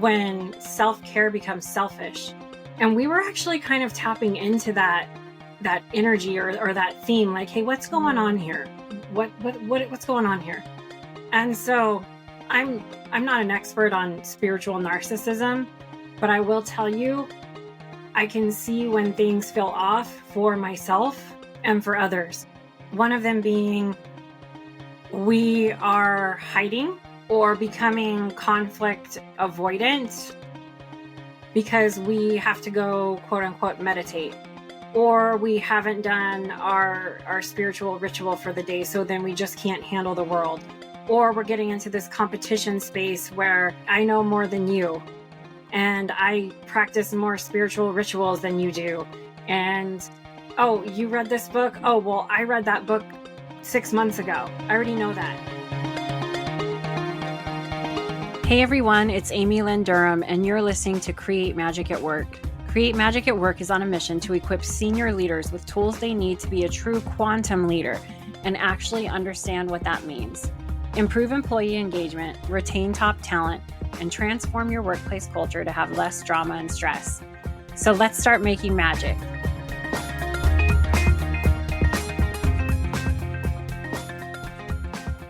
when self-care becomes selfish. And we were actually kind of tapping into that energy or that theme, like, hey, what's going on here? What's going on here? And so I'm not an expert on spiritual narcissism, but I will tell you, I can see when things feel off for myself and for others. One of them being we are hiding or becoming conflict avoidant because we have to go, quote unquote, meditate, or we haven't done our spiritual ritual for the day, so then we just can't handle the world. Or we're getting into this competition space where I know more than you, and I practice more spiritual rituals than you do. And, oh, you read this book? Oh, well, I read that book 6 months ago. I already know that. Hey everyone, it's Amy Lynn Durham, and you're listening to Create Magic at Work. Create Magic at Work is on a mission to equip senior leaders with tools they need to be a true quantum leader and actually understand what that means. Improve employee engagement, retain top talent, and transform your workplace culture to have less drama and stress. So let's start making magic.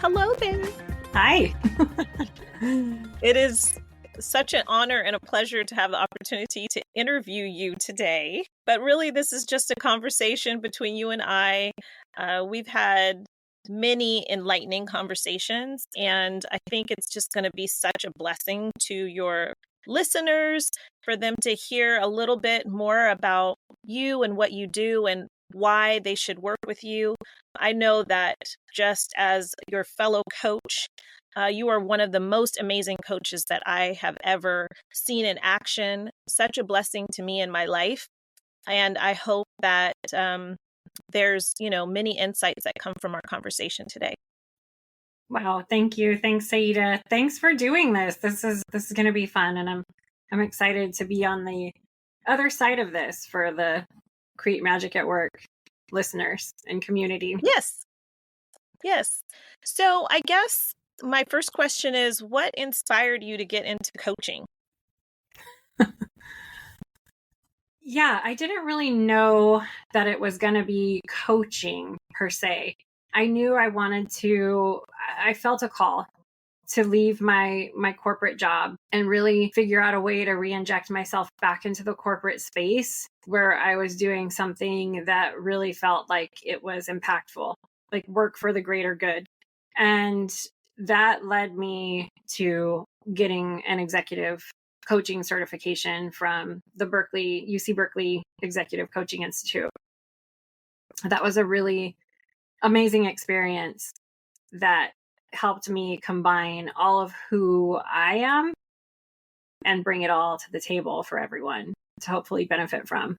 Hello there. Hi. It is such an honor and a pleasure to have the opportunity to interview you today. But really, this is just a conversation between you and I. We've had many enlightening conversations, and I think it's just going to be such a blessing to your listeners for them to hear a little bit more about you and what you do and why they should work with you. I know that just as your fellow coach, you are one of the most amazing coaches that I have ever seen in action. Such a blessing to me in my life. And I hope that there's, many insights that come from our conversation today. Wow, thank you. Thanks, Seyyida. Thanks for doing this. This is going to be fun, and I'm excited to be on the other side of this for the Create Magic at Work listeners and community. Yes. So I guess my first question is, what inspired you to get into coaching? Yeah, I didn't really know that it was going to be coaching per se. I knew I felt a call to leave my corporate job and really figure out a way to re-inject myself back into the corporate space where I was doing something that really felt like it was impactful, like work for the greater good. And that led me to getting an executive coaching certification from the UC Berkeley Executive Coaching Institute. That was a really amazing experience that helped me combine all of who I am and bring it all to the table for everyone to hopefully benefit from.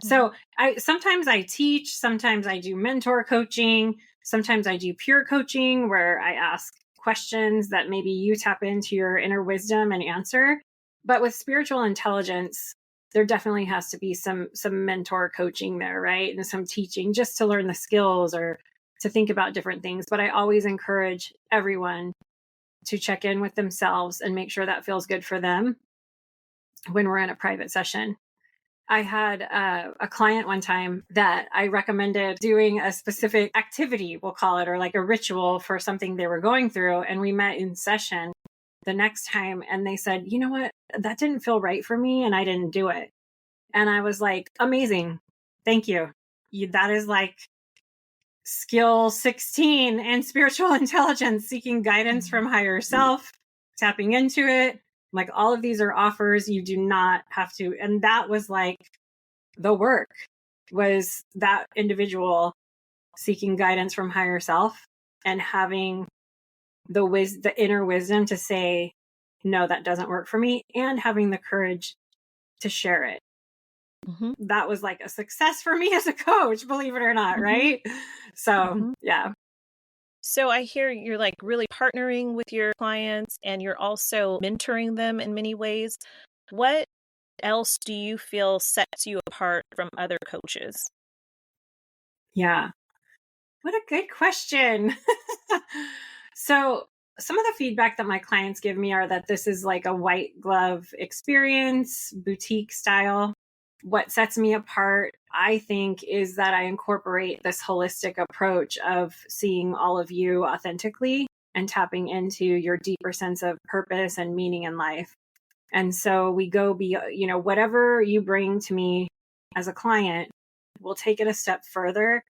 So sometimes I teach, sometimes I do mentor coaching, sometimes I do pure coaching where I ask questions that maybe you tap into your inner wisdom and answer. But with spiritual intelligence, there definitely has to be some mentor coaching there, right? And some teaching just to learn the skills or to think about different things. But I always encourage everyone to check in with themselves and make sure that feels good for them when we're in a private session. I had a client one time that I recommended doing a specific activity, we'll call it, or like a ritual for something they were going through. And we met in session the next time and they said, you know what, that didn't feel right for me and I didn't do it. And I was like, amazing. Thank you. That is like skill 16 in spiritual intelligence, seeking guidance from higher self, tapping into it. Like all of these are offers. You do not have to. And that was like the work, was that individual seeking guidance from higher self and having the inner wisdom to say, no, that doesn't work for me, and having the courage to share it. Mm-hmm. That was like a success for me as a coach, believe it or not, right? So, yeah. So I hear you're like really partnering with your clients and you're also mentoring them in many ways. What else do you feel sets you apart from other coaches? Yeah. What a good question. So some of the feedback that my clients give me are that this is like a white glove experience, boutique style. What sets me apart, I think, is that I incorporate this holistic approach of seeing all of you authentically and tapping into your deeper sense of purpose and meaning in life. And so we go whatever you bring to me as a client, we'll take it a step further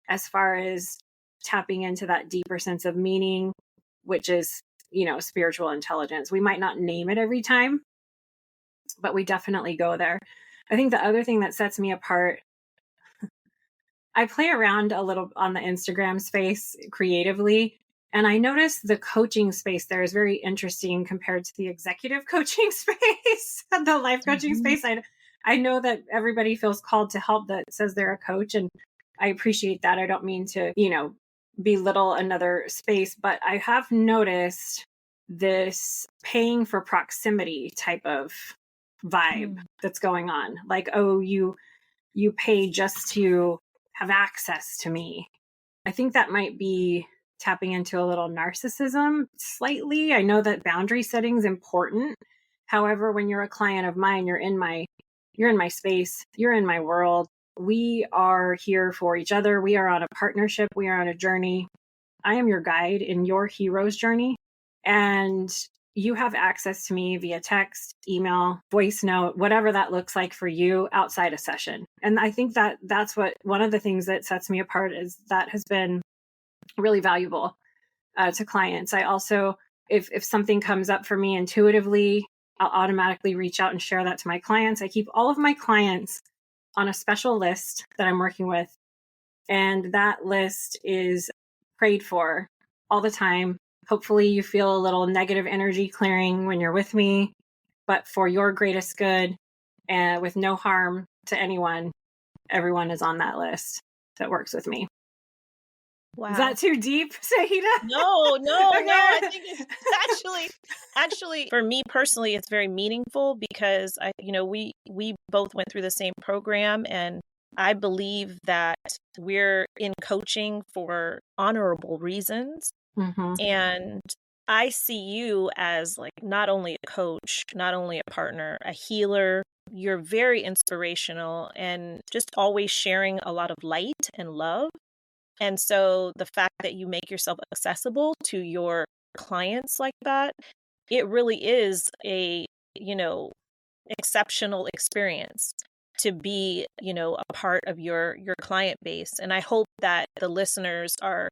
as far as tapping into that deeper sense of meaning, which is, spiritual intelligence. We might not name it every time, but we definitely go there. I think the other thing that sets me apart, I play around a little on the Instagram space creatively, and I noticed the coaching space there is very interesting compared to the executive coaching space, the life coaching space. I know that everybody feels called to help that says they're a coach, and I appreciate that. I don't mean to, belittle another space, but I have noticed this paying for proximity type of vibe that's going on. Like, oh, you pay just to have access to me. I think that might be tapping into a little narcissism slightly. I know that boundary setting is important. However, when you're a client of mine, you're in my space, you're in my world. We are here for each other. We are on a partnership. We are on a journey. I am your guide in your hero's journey. And you have access to me via text, email, voice note, whatever that looks like for you outside a session. And I think that that's what one of the things that sets me apart is that has been really valuable to clients. I also, if something comes up for me intuitively, I'll automatically reach out and share that to my clients. I keep all of my clients on a special list that I'm working with. And that list is prayed for all the time. Hopefully you feel a little negative energy clearing when you're with me, but for your greatest good and with no harm to anyone, everyone is on that list that works with me. Wow. Is that too deep, Seyyida? No, Okay. I think it's actually for me personally, it's very meaningful because we both went through the same program, and I believe that we're in coaching for honorable reasons. Mm-hmm. And I see you as like not only a coach, not only a partner, a healer. You're very inspirational and just always sharing a lot of light and love. And so the fact that you make yourself accessible to your clients like that, it really is a, exceptional experience to be, a part of your client base. And I hope that the listeners are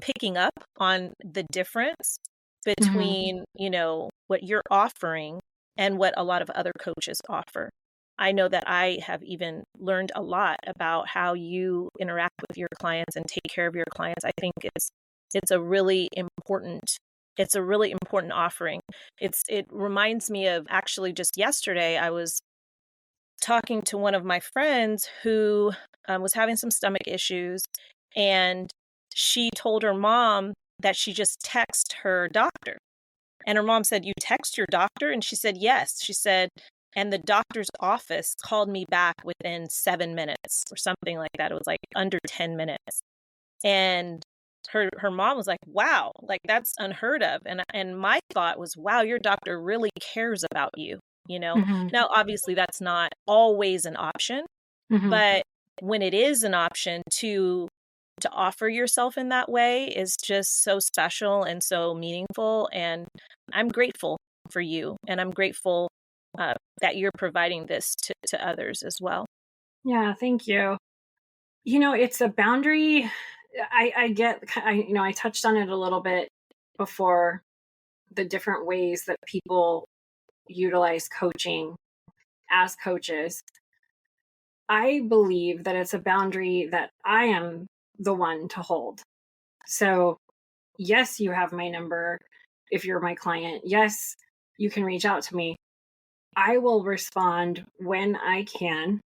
picking up on the difference between, what you're offering and what a lot of other coaches offer. I know that I have even learned a lot about how you interact with your clients and take care of your clients. I think it's a really important offering. It reminds me of actually just yesterday I was talking to one of my friends who was having some stomach issues, and she told her mom that she just texted her doctor. And her mom said, "You text your doctor?" And she said, "Yes." She said, and the doctor's office called me back within 7 minutes or something like that. It was like under 10 minutes. And her mom was like, "Wow, like that's unheard of." And my thought was, "Wow, your doctor really cares about you." Mm-hmm. Now, obviously that's not always an option, Mm-hmm. but when it is an option to offer yourself in that way is just so special and so meaningful. And I'm grateful for you. And I'm grateful that you're providing this to others as well. Yeah, thank you. It's a boundary. I touched on it a little bit before, the different ways that people utilize coaching as coaches. I believe that it's a boundary that I am the one to hold. So, yes, you have my number if you're my client. Yes, you can reach out to me. I will respond when I can.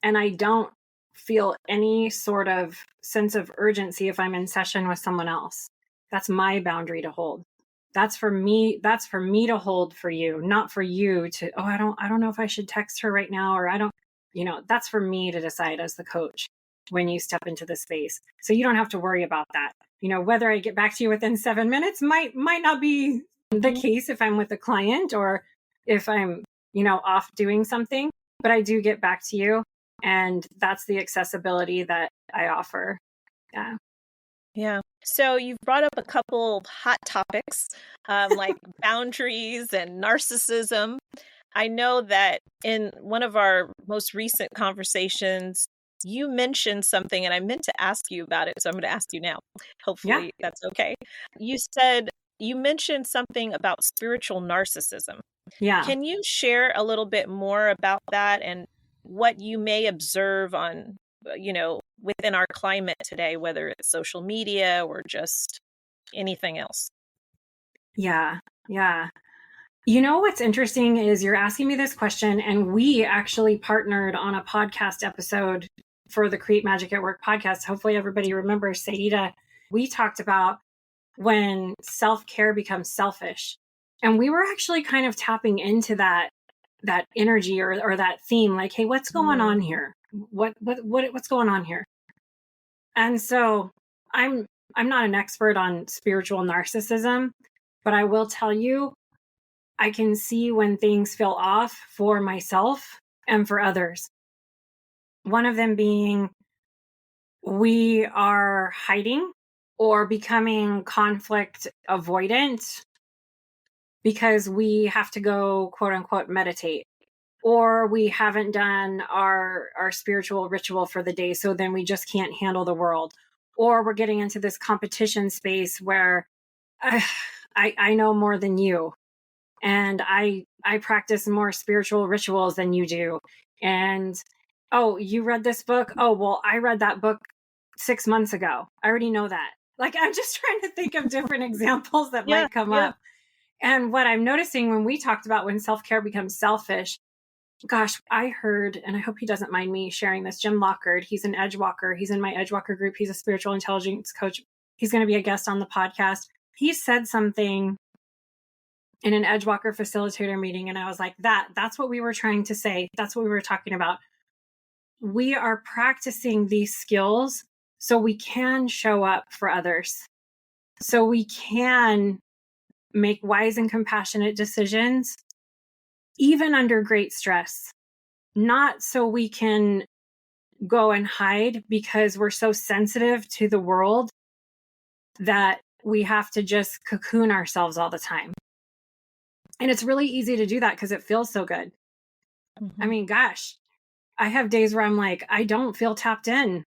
And I don't feel any sort of sense of urgency if I'm in session with someone else. That's my boundary to hold. That's for me to hold for you, not for you to, I don't know if I should text her right now, or that's for me to decide as the coach when you step into the space. So you don't have to worry about that. whether I get back to you within 7 minutes might not be the case if I'm with a client or if I'm, off doing something, but I do get back to you. And that's the accessibility that I offer. Yeah. Yeah. So you've brought up a couple hot topics, like boundaries and narcissism. I know that in one of our most recent conversations, you mentioned something, and I meant to ask you about it, so I'm going to ask you now. Yeah. Hopefully that's okay. You mentioned something about spiritual narcissism. Yeah. Can you share a little bit more about that and what you may observe on, within our climate today, whether it's social media or just anything else? Yeah. Yeah. What's interesting is you're asking me this question, and we actually partnered on a podcast episode for the Create Magic at Work podcast. Hopefully everybody remembers Seyyida. We talked about when self-care becomes selfish. And we were actually kind of tapping into that energy or that theme, like, hey, what's going on here? What's going on here? And so I'm not an expert on spiritual narcissism, but I will tell you, I can see when things feel off for myself and for others. One of them being we are hiding or becoming conflict avoidant because we have to go, quote unquote, meditate, or we haven't done our spiritual ritual for the day. So then we just can't handle the world, or we're getting into this competition space where I know more than you, and I practice more spiritual rituals than you do. And, oh, you read this book? Oh, well, I read that book 6 months ago. I already know that. Like, I'm just trying to think of different examples that might come up. And what I'm noticing when we talked about when self-care becomes selfish, gosh, I heard, and I hope he doesn't mind me sharing this, Jim Lockard, he's an Edgewalker. He's in my Edgewalker group. He's a spiritual intelligence coach. He's going to be a guest on the podcast. He said something in an Edgewalker facilitator meeting, and I was like, that's what we were trying to say. That's what we were talking about. We are practicing these skills so we can show up for others, so we can make wise and compassionate decisions, even under great stress, not so we can go and hide because we're so sensitive to the world that we have to just cocoon ourselves all the time. And it's really easy to do that because it feels so good. I mean, gosh, I have days where I'm like, I don't feel tapped in.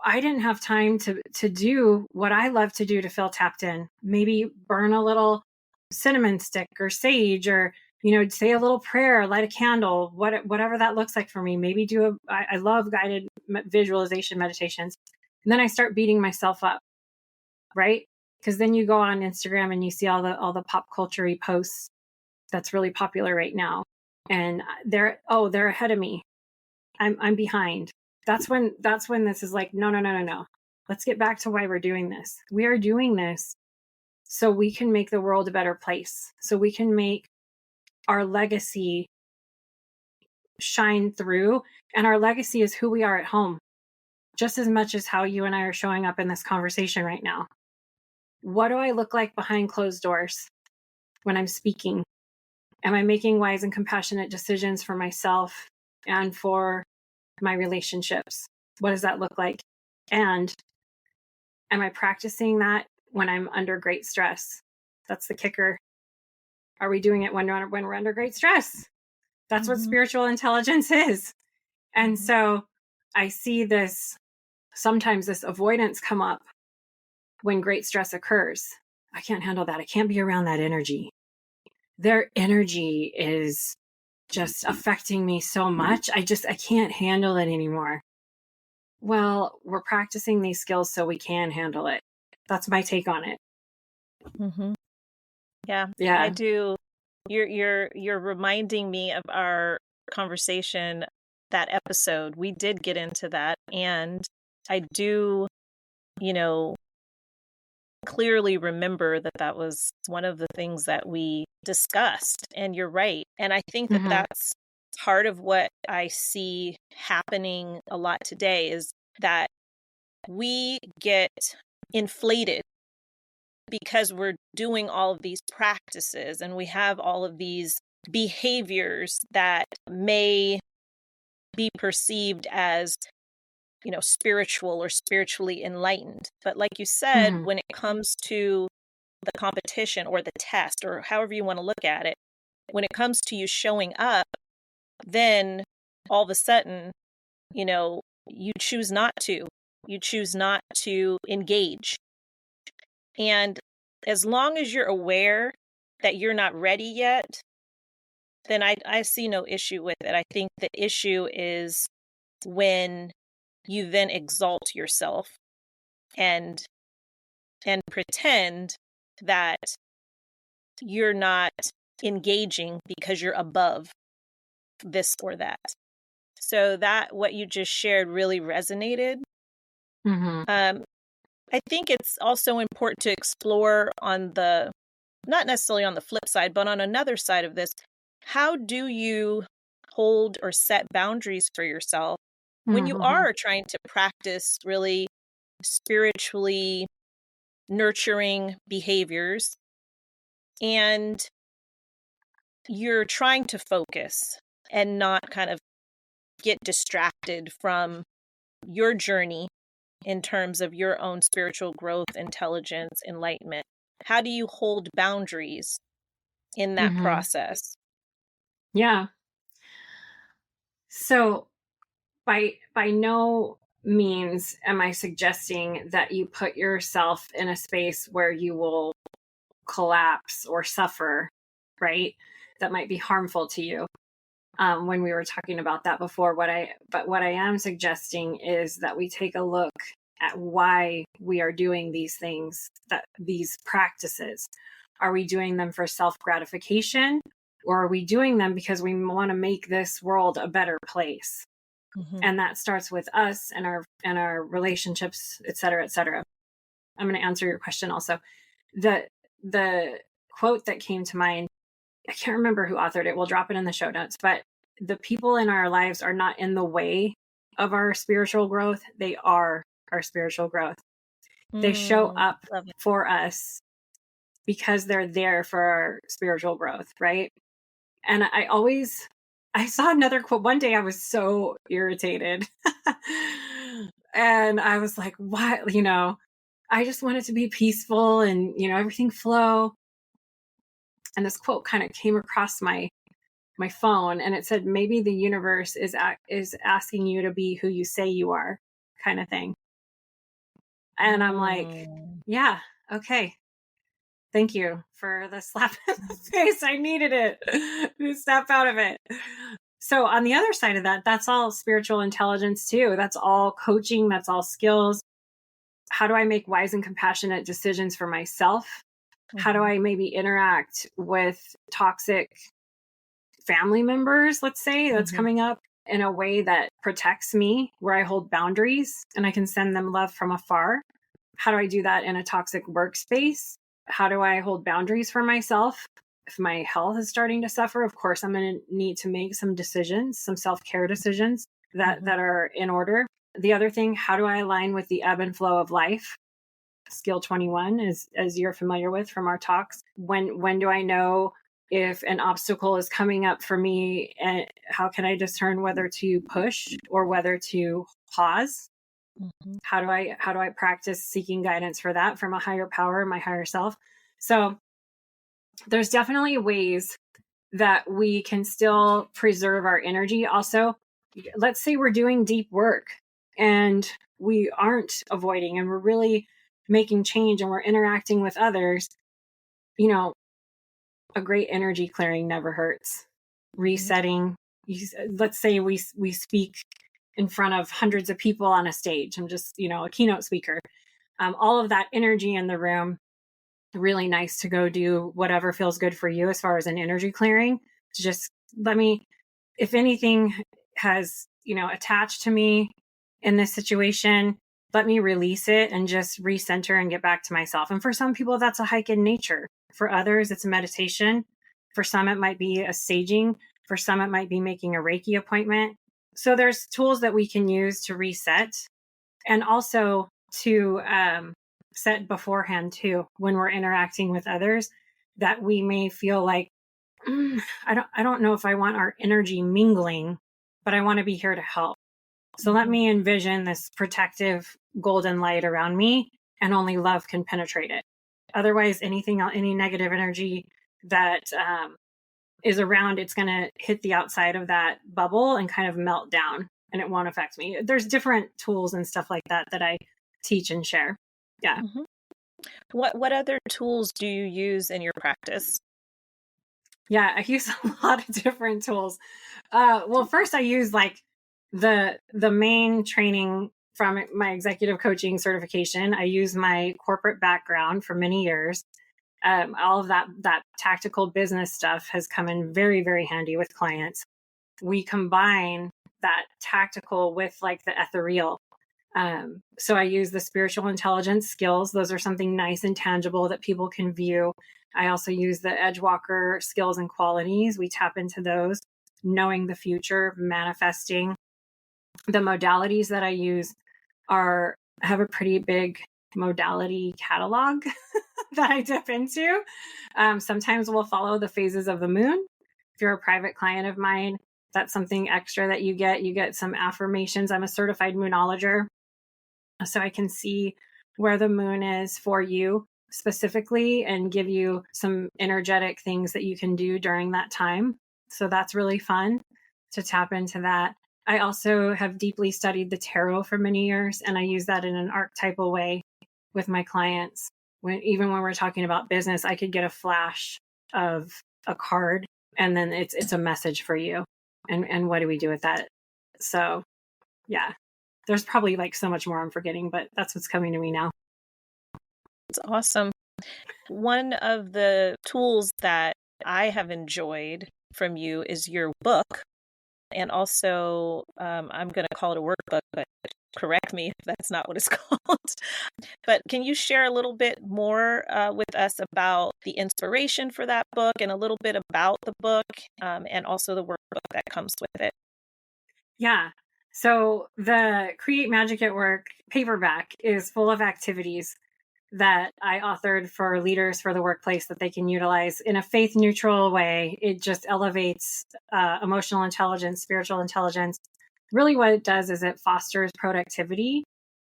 I didn't have time to do what I love to do to feel tapped in. Maybe burn a little cinnamon stick or sage, or, say a little prayer, light a candle, whatever that looks like for me. Maybe I love guided visualization meditations. And then I start beating myself up, right? Because then you go on Instagram and you see all the pop culture posts that's really popular right now. And they're ahead of me. I'm behind. That's when this is like, no. Let's get back to why we're doing this. We are doing this so we can make the world a better place. So we can make our legacy shine through. And our legacy is who we are at home, just as much as how you and I are showing up in this conversation right now. What do I look like behind closed doors when I'm speaking? Am I making wise and compassionate decisions for myself and for my relationships? What does that look like? And am I practicing that when I'm under great stress? That's the kicker. Are we doing it when we're under great stress? That's what spiritual intelligence is. And so I see sometimes this avoidance come up when great stress occurs. I can't handle that. I can't be around that energy. Their energy is just affecting me so much. I can't handle it anymore. Well, we're practicing these skills so we can handle it. That's my take on it. Yeah, I do. You're reminding me of our conversation, that episode. We did get into that, and I do, clearly remember that was one of the things that we discussed. And you're right. And I think that that's part of what I see happening a lot today, is that we get inflated because we're doing all of these practices and we have all of these behaviors that may be perceived as, spiritual or spiritually enlightened. But like you said, Mm-hmm. when it comes to the competition or the test or however you want to look at it, when it comes to you showing up, then all of a sudden, you choose not to. You choose not to engage. And as long as you're aware that you're not ready yet, then I see no issue with it. I think the issue is when you then exalt yourself and pretend that you're not engaging because you're above this or that. So that what you just shared really resonated. Mm-hmm. I think it's also important to explore not necessarily on the flip side, but on another side of this, how do you hold or set boundaries for yourself when you Mm-hmm. are trying to practice really spiritually nurturing behaviors and you're trying to focus and not kind of get distracted from your journey in terms of your own spiritual growth, intelligence, enlightenment? How do you hold boundaries in that Mm-hmm. process? Yeah. So by no means am I suggesting that you put yourself in a space where you will collapse or suffer, right? That might be harmful to you. When we were talking about that before, what I am suggesting is that we take a look at why we are doing these things, that these practices. Are we doing them for self gratification, or are we doing them because we want to make this world a better place? Mm-hmm. And that starts with us and our relationships, et cetera, et cetera. I'm going to answer your question also. The quote that came to mind, I can't remember who authored it. We'll drop it in the show notes, but the people in our lives are not in the way of our spiritual growth. They are our spiritual growth. They show up Love it. for us because they're there for our spiritual growth, right? And I saw another quote. One day I was so irritated. And I was like, what? I just want it to be peaceful and, everything flow. And this quote kind of came across my phone, and it said, maybe the universe is asking you to be who you say you are, kind of thing. And I'm like, yeah, okay. Thank you for the slap in the face. I needed it to snap out of it. So on the other side of that, that's all spiritual intelligence too. That's all coaching. That's all skills. How do I make wise and compassionate decisions for myself? How do I maybe interact with toxic family members, let's say, that's coming up in a way that protects me, where I hold boundaries and I can send them love from afar? How do I do that in a toxic workspace? How do I hold boundaries for myself? If my health is starting to suffer, of course, I'm going to need to make some decisions, some self-care decisions that are in order. The other thing, how do I align with the ebb and flow of life? Skill 21, as you're familiar with from our talks. When do I know if an obstacle is coming up for me, and how can I discern whether to push or whether to pause? How do I practice seeking guidance for that from a higher power, my higher self? So there's definitely ways that we can still preserve our energy. Also, let's say we're doing deep work and we aren't avoiding and we're really making change and we're interacting with others. A great energy clearing never hurts. Resetting. Let's say we speak in front of hundreds of people on a stage. I'm just, a keynote speaker. All of that energy in the room, really nice to go do whatever feels good for you as far as an energy clearing. To just if anything has, attached to me in this situation, let me release it and just recenter and get back to myself. And for some people, that's a hike in nature. For others, it's a meditation. For some, it might be a saging. For some, it might be making a Reiki appointment. So there's tools that we can use to reset and also to set beforehand too, when we're interacting with others, that we may feel like, I don't know if I want our energy mingling, but I want to be here to help. So let me envision this protective golden light around me, and only love can penetrate it. Otherwise, any negative energy that is around, it's going to hit the outside of that bubble and kind of melt down, and it won't affect me. There's different tools and stuff like that that I teach and share. Yeah. Mm-hmm. What other tools do you use in your practice? Yeah, I use a lot of different tools. Well, first I use like the main training from my executive coaching certification. I use my corporate background for many years. All of that tactical business stuff has come in very, very handy with clients. We combine that tactical with like the ethereal. So I use the spiritual intelligence skills. Those are something nice and tangible that people can view. I also use the Edgewalker skills and qualities. We tap into those, knowing the future, manifesting. The modalities that I use have a pretty big modality catalog that I dip into. Sometimes we'll follow the phases of the moon. If you're a private client of mine, that's something extra that you get. You get some affirmations. I'm a certified moonologer, so I can see where the moon is for you specifically and give you some energetic things that you can do during that time. So that's really fun to tap into that. I also have deeply studied the tarot for many years, and I use that in an archetypal way with my clients. Even when we're talking about business, I could get a flash of a card, and then it's a message for you. And what do we do with that? So yeah, there's probably like so much more I'm forgetting, but that's what's coming to me now. It's awesome. One of the tools that I have enjoyed from you is your book. And also, I'm going to call it a workbook, but correct me if that's not what it's called. But can you share a little bit more with us about the inspiration for that book and a little bit about the book and also the workbook that comes with it? Yeah. So the Create Magic at Work paperback is full of activities that I authored for leaders for the workplace that they can utilize in a faith neutral way. It just elevates emotional intelligence, spiritual intelligence. Really what it does is it fosters productivity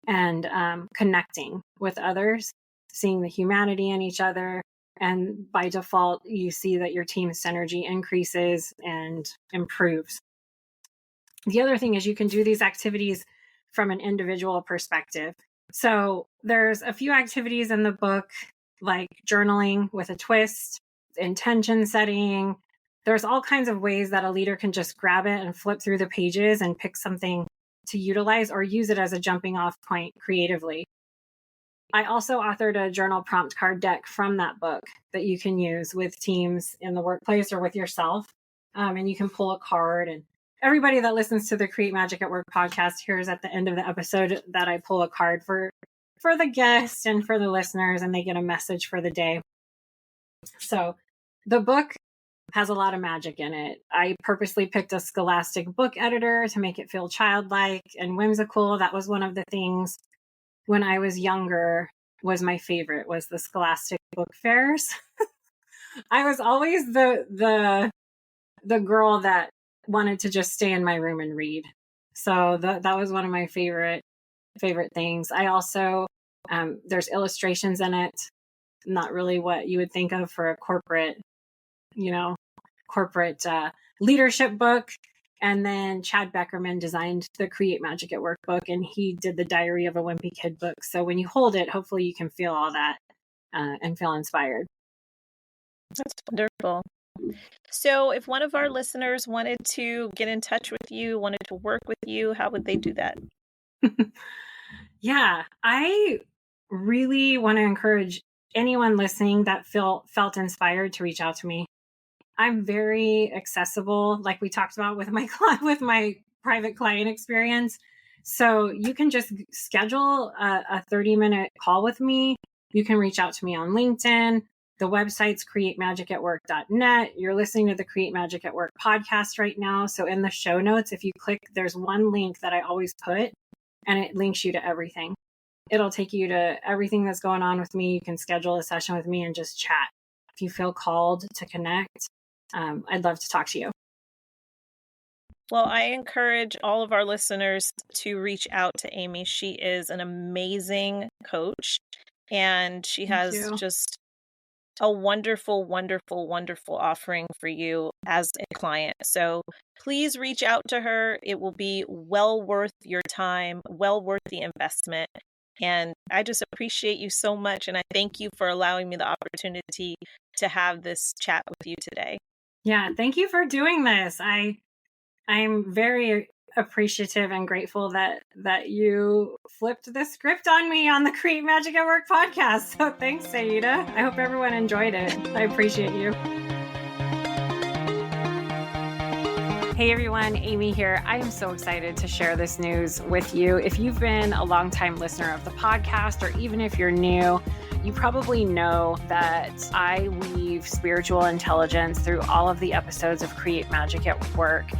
and connecting with others, seeing the humanity in each other. And by default, you see that your team's synergy increases and improves. The other thing is you can do these activities from an individual perspective. So there's a few activities in the book, like journaling with a twist, intention setting. There's all kinds of ways that a leader can just grab it and flip through the pages and pick something to utilize or use it as a jumping off point creatively. I also authored a journal prompt card deck from that book that you can use with teams in the workplace or with yourself. And you can pull a card, and everybody that listens to the Create Magic at Work podcast hears at the end of the episode that I pull a card for the guest and for the listeners, and they get a message for the day. So the book has a lot of magic in it. I purposely picked a Scholastic book editor to make it feel childlike and whimsical. That was one of the things when I was younger was my favorite, was the Scholastic book fairs. I was always the girl that wanted to just stay in my room and read. So that was one of my favorite things. I also, there's illustrations in it, not really what you would think of for a corporate leadership book. And then Chad Beckerman designed the Create Magic at Work book, and he did the Diary of a Wimpy Kid book. So when you hold it, hopefully you can feel all that and feel inspired. That's wonderful. So if one of our listeners wanted to get in touch with you, wanted to work with you, how would they do that? Yeah, I really want to encourage anyone listening that felt inspired to reach out to me. I'm very accessible, like we talked about with my private client experience. So you can just schedule a 30-minute call with me. You can reach out to me on LinkedIn. The website's createmagicatwork.net. You're listening to the Create Magic at Work podcast right now. So in the show notes, if you click, there's one link that I always put, and it links you to everything. It'll take you to everything that's going on with me. You can schedule a session with me and just chat. If you feel called to connect, I'd love to talk to you. Well, I encourage all of our listeners to reach out to Amy. She is an amazing coach, and she has just a wonderful, wonderful, wonderful offering for you as a client. So please reach out to her. It will be well worth your time, well worth the investment. And I just appreciate you so much. And I thank you for allowing me the opportunity to have this chat with you today. Yeah, thank you for doing this. I'm very appreciative and grateful that you flipped the script on me on the Create Magic at Work podcast. So thanks, Seyyida. I hope everyone enjoyed it. I appreciate you. Hey everyone, Amy here. I am so excited to share this news with you. If you've been a longtime listener of the podcast, or even if you're new, you probably know that I weave spiritual intelligence through all of the episodes of Create Magic at Work.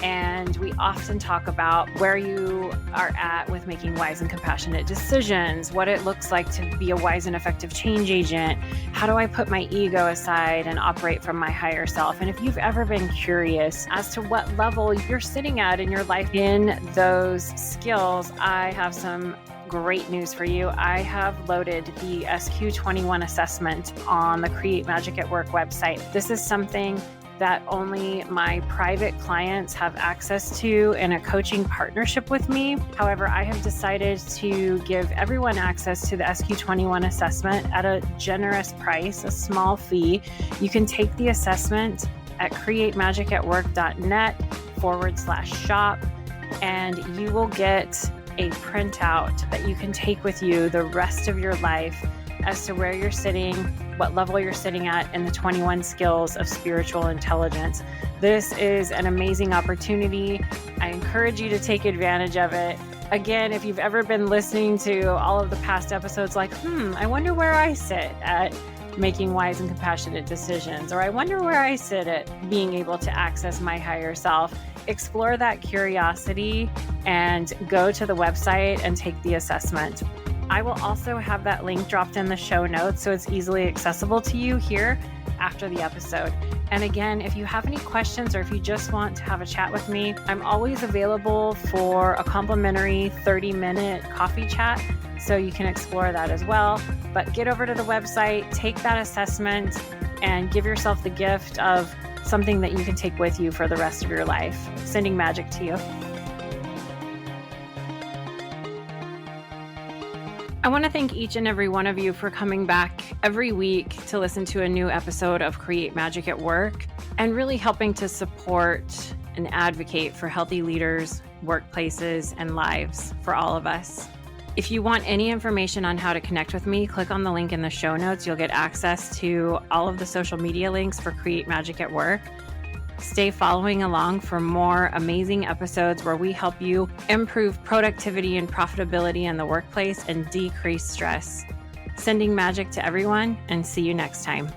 And we often talk about where you are at with making wise and compassionate decisions, what it looks like to be a wise and effective change agent. How do I put my ego aside and operate from my higher self? And if you've ever been curious as to what level you're sitting at in your life in those skills, I have some great news for you. I have loaded the SQ21 assessment on the Create Magic at Work website. This is something that only my private clients have access to in a coaching partnership with me. However, I have decided to give everyone access to the SQ21 assessment at a generous price, a small fee. You can take the assessment at createmagicatwork.net/shop, and you will get a printout that you can take with you the rest of your life as to where you're sitting, what level you're sitting at in the 21 skills of spiritual intelligence. This is an amazing opportunity. I encourage you to take advantage of it. Again, if you've ever been listening to all of the past episodes like, I wonder where I sit at making wise and compassionate decisions, or I wonder where I sit at being able to access my higher self, explore that curiosity and go to the website and take the assessment. I will also have that link dropped in the show notes so it's easily accessible to you here after the episode. And again, if you have any questions or if you just want to have a chat with me, I'm always available for a complimentary 30-minute coffee chat, so you can explore that as well. But get over to the website, take that assessment, and give yourself the gift of something that you can take with you for the rest of your life. Sending magic to you. I want to thank each and every one of you for coming back every week to listen to a new episode of Create Magic at Work and really helping to support and advocate for healthy leaders, workplaces, and lives for all of us. If you want any information on how to connect with me, click on the link in the show notes. You'll get access to all of the social media links for Create Magic at Work. Stay following along for more amazing episodes where we help you improve productivity and profitability in the workplace and decrease stress. Sending magic to everyone, and see you next time.